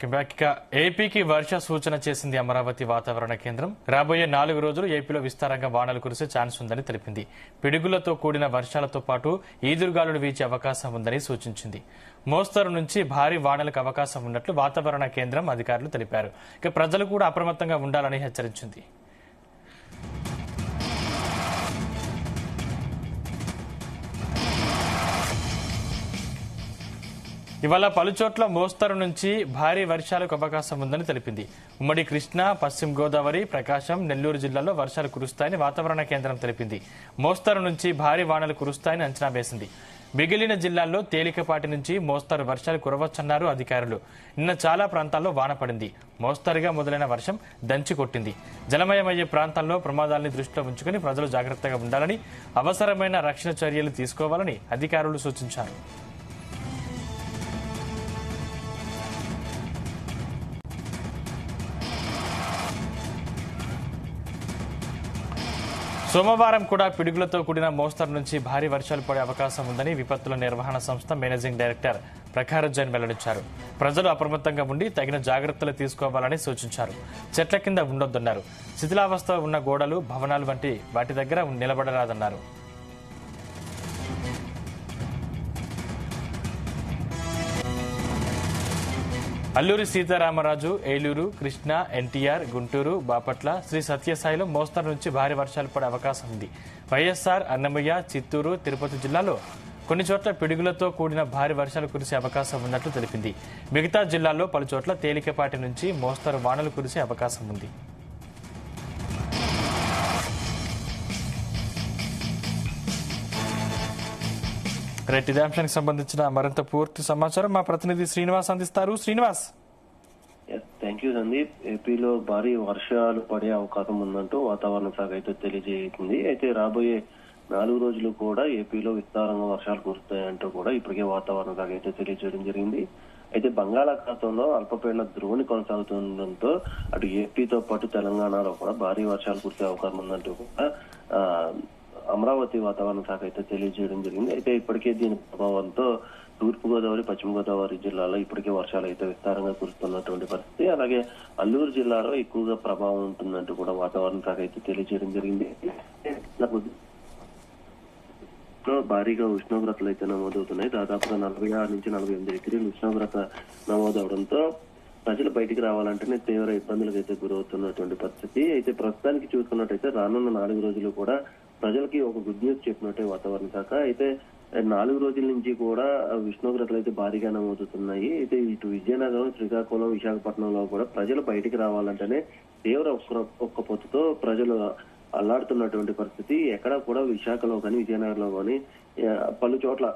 Welcome back. ఇక ఏపీకి వర్ష సూచన చేసింది అమరావతి వాతావరణ కేంద్రం. రాబోయే 4 రోజులు ఏపీలో విస్తారంగా వానలు కురిసే ఛాన్స్ ఉందని తెలిపింది. పిడుగులతో కూడిన వర్షాలతో పాటు ఈదురుగాలులు వీచే అవకాశం ఉందని సూచించింది. మోస్తరు నుంచి భారీ వానలకు అవకాశం ఉన్నట్లు వాతావరణ కేంద్రం అధికారులు తెలిపారు. ఇక ప్రజలు కూడా అప్రమత్తంగా ఉండాలని హెచ్చరించింది. ఇవాళ పలుచోట్ల మోస్తరు నుంచి భారీ వర్షాలకు అవకాశం ఉందని తెలిపింది. ఉమ్మడి కృష్ణా, పశ్చిమ గోదావరి, ప్రకాశం, నెల్లూరు జిల్లాల్లో వర్షాలు కురుస్తాయని వాతావరణ కేంద్రం తెలిపింది. మోస్తరు నుంచి భారీ వానలు కురుస్తాయని అంచనా వేసింది. మిగిలిన జిల్లాల్లో తేలికపాటి నుంచి మోస్తరు వర్షాలు కురవచ్చన్నారు అధికారులు. నిన్న చాలా ప్రాంతాల్లో వాన పడింది. మోస్తరుగా మొదలైన వర్షం దంచి కొట్టింది. జలమయమయ్యే ప్రాంతాల్లో ప్రమాదాలను దృష్టిలో ఉంచుకుని ప్రజలు జాగ్రత్తగా ఉండాలని, అవసరమైన రక్షణ చర్యలు తీసుకోవాలని అధికారులు సూచించారు. సోమవారం కూడా పిడుగులతో కూడిన మోస్తరు నుంచి భారీ వర్షాలు పడే అవకాశం ఉందని విపత్తుల నిర్వహణ సంస్థ మేనేజింగ్ డైరెక్టర్ ప్రఖార్ జైన్ వెల్లడించారు. ప్రజలు అప్రమత్తంగా ఉండి తగిన జాగ్రత్తలు తీసుకోవాలని సూచించారు. చెట్ల కింద ఉండొద్దన్నారు. శిథిలావస్థ ఉన్న గోడలు, భవనాలు వంటి వాటి దగ్గర నిలబడరాదన్నారు. అల్లూరి సీతారామరాజు, ఏలూరు, కృష్ణా, ఎన్టీఆర్, గుంటూరు, బాపట్ల, శ్రీ సత్యసాయిలో మోస్తరు నుంచి భారీ వర్షాలు పడే అవకాశం ఉంది. వైఎస్ఆర్, అన్నమయ్య, చిత్తూరు, తిరుపతి జిల్లాలో కొన్ని చోట్ల పిడుగులతో కూడిన భారీ వర్షాలు కురిసే అవకాశం ఉన్నట్లు తెలిపింది. మిగతా జిల్లాల్లో పలుచోట్ల తేలికపాటి నుంచి మోస్తరు వానలు కురిసే అవకాశం ఉంది. ఇదే అంశానికి సంబంధించిన మరింత పూర్తి సమాచారం మా ప్రతినిధి శ్రీనివాస్ అందిస్తారు. శ్రీనివాస్. Thank you Sandeep. ఏపీలో భారీ వర్షాలు పడే అవకాశం ఉందంటూ వాతావరణ శాఖ అయితే తెలియజేసింది. అయితే రాబోయే 4 రోజులు కూడా ఏపీలో విస్తారంగా వర్షాలు కురుస్తాయంటూ కూడా ఇప్పటికే వాతావరణ శాఖ అయితే తెలియజేయడం జరిగింది. అయితే బంగాళాఖాతంలో అల్పపీడన ద్రోణి కొనసాగుతుండటంతో అటు ఏపీతో పాటు తెలంగాణలో కూడా భారీ వర్షాలు కురిసే అవకాశం ఉందంటూ కూడా అమరావతి వాతావరణ శాఖ అయితే తెలియజేయడం జరిగింది. అయితే ఇప్పటికే దీని ప్రభావంతో తూర్పుగోదావరి, పశ్చిమ గోదావరి జిల్లాలో ఇప్పటికే వర్షాలు అయితే విస్తారంగా కురుస్తున్నటువంటి పరిస్థితి. అలాగే అల్లూరు జిల్లాలో ఎక్కువగా ప్రభావం ఉంటుందంటూ కూడా వాతావరణ శాఖ అయితే తెలియజేయడం జరిగింది. భారీగా ఉష్ణోగ్రతలు అయితే నమోదవుతున్నాయి. దాదాపుగా 46 నుంచి 48 డిగ్రీలు ఉష్ణోగ్రత నమోదవడంతో ప్రజలు బయటికి రావాలంటేనే తీవ్ర ఇబ్బందులకు అయితే గురవుతున్నటువంటి పరిస్థితి. అయితే ప్రస్తుతానికి చూసుకున్నట్టయితే రానున్న 4 రోజులు కూడా ప్రజలకి ఒక గుడ్ న్యూస్ చెప్పినట్టే వాతావరణ శాఖ. అయితే 4 రోజుల నుంచి కూడా ఉష్ణోగ్రతలు అయితే భారీగా నమోదుతున్నాయి. అయితే ఇటు విజయనగరం, శ్రీకాకుళం, విశాఖపట్నంలో కూడా ప్రజలు బయటికి రావాలంటేనే తీవ్ర ఒక్కపోతతో ప్రజలు అల్లాడుతున్నటువంటి పరిస్థితి. ఎక్కడా కూడా విశాఖలో కానీ విజయనగరంలో కానీ పలు చోట్ల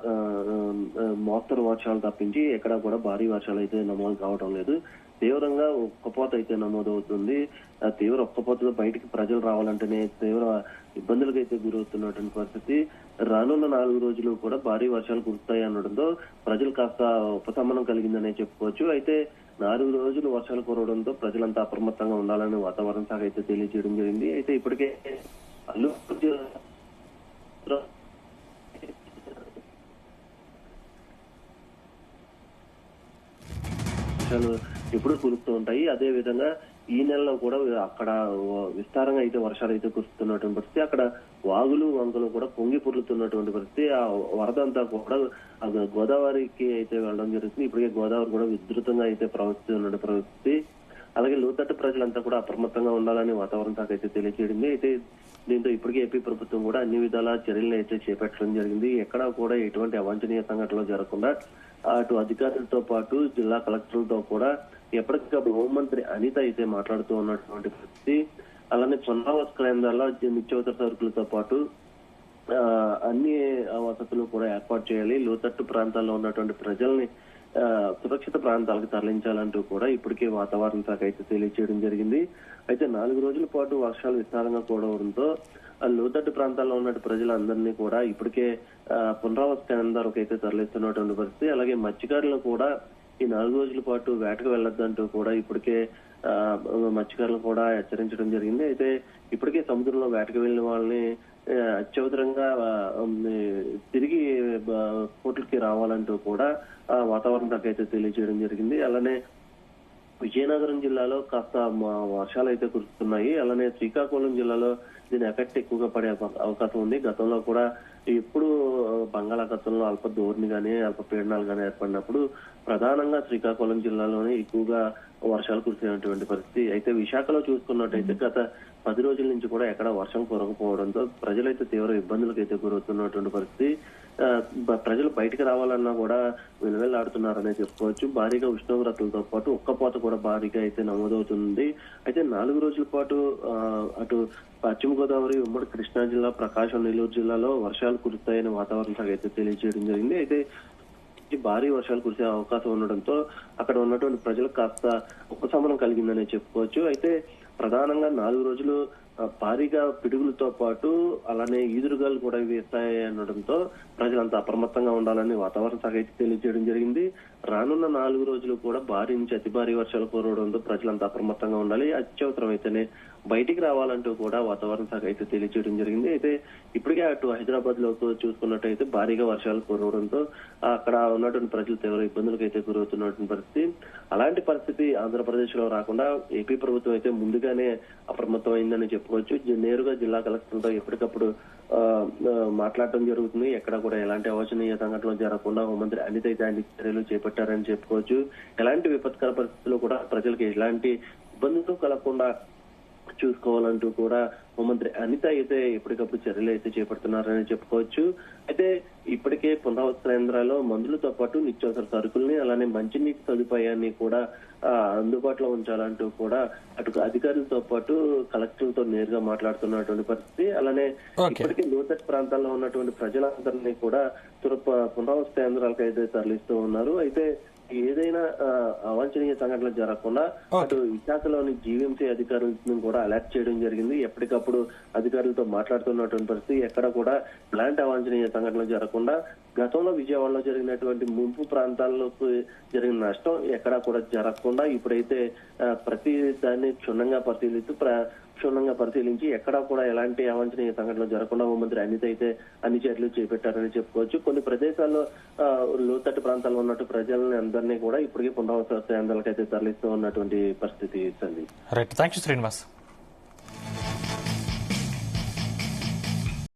మోస్తరు వర్షాలు తప్పించి ఎక్కడా కూడా భారీ వర్షాలు అయితే నమోదు కావడం లేదు. తీవ్రంగా ఒక్కపోత అయితే నమోదవుతుంది. తీవ్ర ఒక్కపోతతో బయటికి ప్రజలు రావాలంటేనే తీవ్ర ఇబ్బందులకు అయితే గురవుతున్నటువంటి పరిస్థితి. రానున్న 4 రోజులు కూడా భారీ వర్షాలు కురుస్తాయి అనడంతో ప్రజలు కాస్త ఉపశమనం కలిగిందనే చెప్పుకోవచ్చు. అయితే 4 రోజులు వర్షాలు కురవడంతో ప్రజలంతా అప్రమత్తంగా ఉండాలని వాతావరణ శాఖ అయితే తెలియజేయడం జరిగింది. అయితే ఇప్పటికే వర్షాలు ఎప్పుడు కురుస్తూ ఉంటాయి. అదే విధంగా ఈ నెలలో కూడా అక్కడ విస్తారంగా అయితే వర్షాలు అయితే కురుస్తున్నటువంటి పరిస్థితి. అక్కడ వాగులు, వంకలు కూడా పొంగి పొర్లుతున్నటువంటి పరిస్థితి. ఆ వరద అంతా కూడా గోదావరికి అయితే వెళ్ళడం జరుగుతుంది. ఇప్పటికే గోదావరి కూడా విస్తృతంగా అయితే ప్రవహిస్తున్న పరిస్థితి. అలాగే లోతట్టు ప్రజలంతా కూడా అప్రమత్తంగా ఉండాలని వాతావరణ శాఖ అయితే తెలియజేయడింది. అయితే దీంతో ఇప్పటికే ఏపీ ప్రభుత్వం కూడా అన్ని విధాల చర్యలను అయితే చేపట్టడం జరిగింది. ఎక్కడా కూడా ఎటువంటి అవాంఛనీయ సంఘటనలు జరగకుండా అటు అధికారులతో పాటు జిల్లా కలెక్టర్లతో కూడా ఎప్పటికప్పుడు హోంమంత్రి అనిత అయితే మాట్లాడుతూ ఉన్నటువంటి పరిస్థితి. అలానే పునరావాస కేంద్రాల్లో నిత్యావసర సరుకులతో పాటు అన్ని వసతులు కూడా ఏర్పాటు చేయాలి. లోతట్టు ప్రాంతాల్లో ఉన్నటువంటి ప్రజల్ని సురక్షిత ప్రాంతాలకు తరలించాలంటూ కూడా ఇప్పటికే వాతావరణ శాఖ అయితే తెలియజేయడం జరిగింది. అయితే 4 రోజుల పాటు వర్షాలు విస్తారంగా కూడవడంతో లోతట్టు ప్రాంతాల్లో ఉన్న ప్రజలందరినీ కూడా ఇప్పటికే పునరావాస కేంద్రాలకు అయితే తరలిస్తున్నటువంటి పరిస్థితి. అలాగే మత్స్యకారులను కూడా ఈ 4 రోజుల పాటు వేటకు వెళ్లొద్దంటూ కూడా ఇప్పటికే మత్స్యకారులు కూడా హెచ్చరించడం జరిగింది. అయితే ఇప్పటికే సముద్రంలో వేటకు వెళ్లిన వాళ్ళని అత్యవసరంగా తిరిగి కోర్టులకి రావాలంటూ కూడా వాతావరణ శాఖ అయితే తెలియజేయడం జరిగింది. అలానే విజయనగరం జిల్లాలో కాస్త వర్షాలు అయితే కురుస్తున్నాయి. అలానే శ్రీకాకుళం జిల్లాలో దీని ఎఫెక్ట్ ఎక్కువగా పడే అవకాశం ఉంది. గతంలో కూడా ఎప్పుడు బంగాళాఖాతంలో అల్ప ధోరణి గానీ అల్పపీడనాలు గానీ ఏర్పడినప్పుడు ప్రధానంగా శ్రీకాకుళం జిల్లాలోనే ఎక్కువగా వర్షాలు కురిసేటువంటి పరిస్థితి. అయితే విశాఖలో చూసుకున్నట్టయితే గత 10 రోజుల నుంచి కూడా ఎక్కడ వర్షం కురకపోవడంతో ప్రజలైతే తీవ్ర ఇబ్బందులకు అయితే గురవుతున్నటువంటి పరిస్థితి. ప్రజలు బయటకు రావాలన్నా కూడా వెలువెల్లాడుతున్నారనే చెప్పుకోవచ్చు. భారీగా ఉష్ణోగ్రతలతో పాటు ఉక్కపోత కూడా భారీగా అయితే నమోదవుతుంది. అయితే 4 రోజుల పాటు అటు పశ్చిమ గోదావరి, ఉమ్మడి కృష్ణా జిల్లా, ప్రకాశం, నెల్లూరు జిల్లాలో వర్షాలు కురుస్తాయని వాతావరణ శాఖ అయితే తెలియజేయడం జరిగింది. అయితే భారీ వర్షాలు కురిసే అవకాశం ఉండడంతో అక్కడ ఉన్నటువంటి ప్రజలకు కాస్త ఉపశమనం కలిగిందనే చెప్పుకోవచ్చు. అయితే ప్రధానంగా 4 రోజులు భారీగా పిడుగులతో పాటు అలానే ఈదురుగాలు కూడా వేస్తాయి అనడంతో ప్రజలంతా అప్రమత్తంగా ఉండాలని వాతావరణ శాఖ అయితే తెలియజేయడం జరిగింది. రానున్న 4 రోజులు కూడా భారీ నుంచి అతి భారీ వర్షాలు కురవడంతో ప్రజలంతా అప్రమత్తంగా ఉండాలి. అత్యవసరం అయితేనే బయటికి రావాలంటూ కూడా వాతావరణ శాఖ అయితే తెలియజేయడం జరిగింది. అయితే ఇప్పటికే అటు హైదరాబాద్ లో చూసుకున్నట్టయితే భారీగా వర్షాలు కురవడంతో అక్కడ ఉన్నటువంటి ప్రజలు తీవ్ర ఇబ్బందులకు అయితే గురవుతున్నటువంటి పరిస్థితి. అలాంటి పరిస్థితి ఆంధ్రప్రదేశ్ లో రాకుండా ఏపీ ప్రభుత్వం అయితే ముందుగానే అప్రమత్తం అయిందని చెప్పుకోవచ్చు. నేరుగా జిల్లా కలెక్టర్లతో ఎప్పటికప్పుడు మాట్లాడటం జరుగుతుంది. ఎక్కడ కూడా ఎలాంటి అవాంఛనీయ సంఘటనలు జరగకుండా హోంమంత్రి అనిత అయితే అన్ని చర్యలు చేపట్టారని చెప్పుకోవచ్చు. ఎలాంటి విపత్కర పరిస్థితుల్లో కూడా ప్రజలకు ఎలాంటి ఇబ్బందులు కలగకుండా చూసుకోవాలంటూ కూడా హోంమంత్రి అనిత అయితే ఎప్పటికప్పుడు చర్యలు అయితే చేపడుతున్నారని చెప్పుకోవచ్చు. అయితే ఇప్పటికే పునరావాస కేంద్రాల్లో మందులతో పాటు నిత్యావసర సరుకుల్ని అలానే మంచినీటి సదుపాయాన్ని కూడా అందుబాటులో ఉంచాలంటూ కూడా అటు అధికారులతో పాటు కలెక్టర్లతో నేరుగా మాట్లాడుతున్నటువంటి పరిస్థితి. అలానే ఇప్పటికే లోతట్టు ప్రాంతాల్లో ఉన్నటువంటి ప్రజలందరినీ కూడా పునరావాస కేంద్రాలకు అయితే తరలిస్తూ ఉన్నారు. అయితే ఏదైనా అవాంఛనీయ సంఘటనలు జరగకుండా అటు విశాఖలోని జీవీఎంసీ అధికారులను కూడా అలర్ట్ చేయడం జరిగింది. ఎప్పటికప్పుడు అధికారులతో మాట్లాడుతున్నటువంటి పరిస్థితి. ఎక్కడ కూడా ఎలాంటి అవాంఛనీయ సంఘటనలు జరగకుండా గతంలో విజయవాడలో జరిగినటువంటి ముంపు ప్రాంతాల్లో జరిగిన నష్టం ఎక్కడా కూడా జరగకుండా ఇప్పుడైతే ప్రతి దాన్ని క్షుణ్ణంగా పరిశీలించి ఎక్కడా కూడా ఎలాంటి అవాంఛనీయ సంఘటనలు జరగకుండా హోంమంత్రి అనిత అయితే అన్ని చర్యలు చేపట్టారని చెప్పుకోవచ్చు. కొన్ని ప్రదేశాల్లో లోతట్టు ప్రాంతాల్లో ఉన్నట్టు ప్రజలని అందరినీ కూడా ఇప్పటికే పునరావాస కేంద్రాలకు అయితే తరలిస్తూ ఉన్నటువంటి పరిస్థితి. Right, thank you Srinivas.